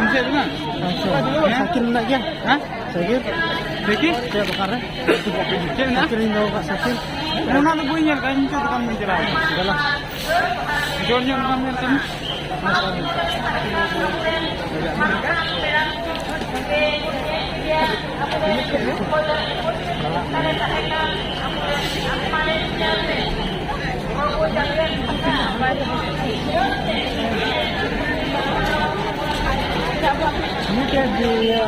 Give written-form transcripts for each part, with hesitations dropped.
Langsir na. Sakit nak dia. Ha? Sakit. Sakit? Saya bakar. Sakit na. Sakit ini kau sakit. Muna na buhay niyan, kaya nyo tukang menjelang. Dalam. Diyon yun namin kan. Ini dia.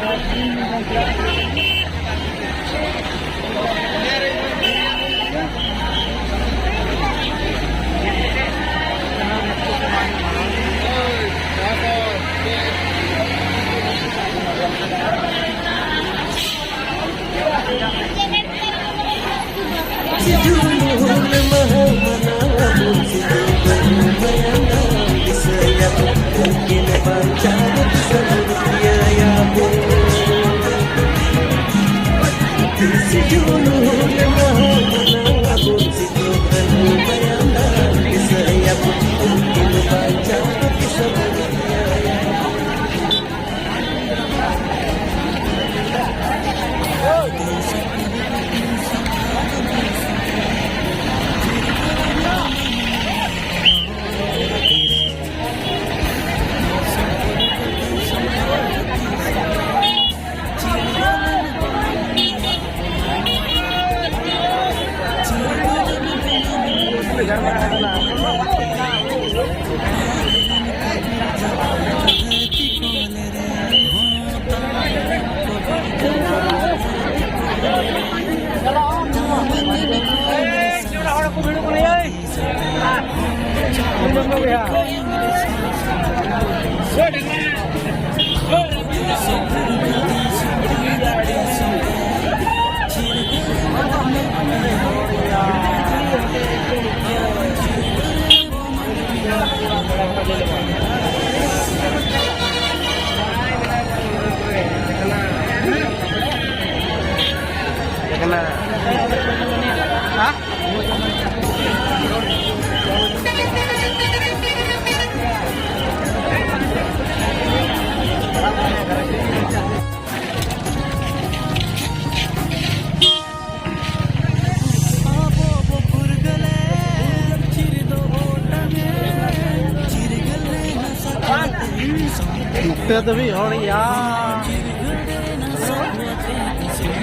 तो भी और यार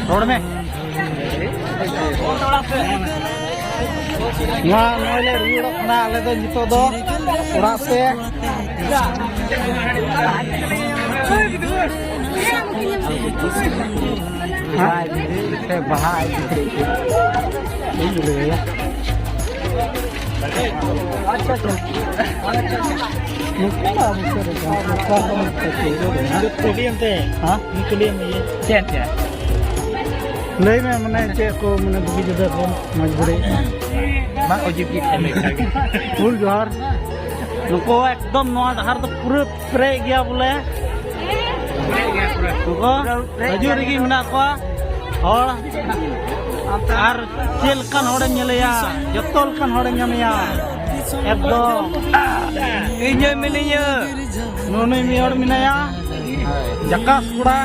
road में यहाँ नौले रुड़ ना ले तो जितो दो उड़ा से हाँ ये बाहर ये जो है अच्छा mungkin lah kuliah teh, hah? Ini kuliah ni, cek ya. Lei में मने cek को मने दुखी जगह को मजबूरी, mak ojib kita ni. Full johar, नुको एकदम नौ हर तो पूरे प्रे गया बोले, नुको हजूर की मना को और आर चेल kan orang nyelaya, jotol kan orang nyamaya. एकदम इन्जॉय मिलिए नोने में और मिनाया जकास कुड़ा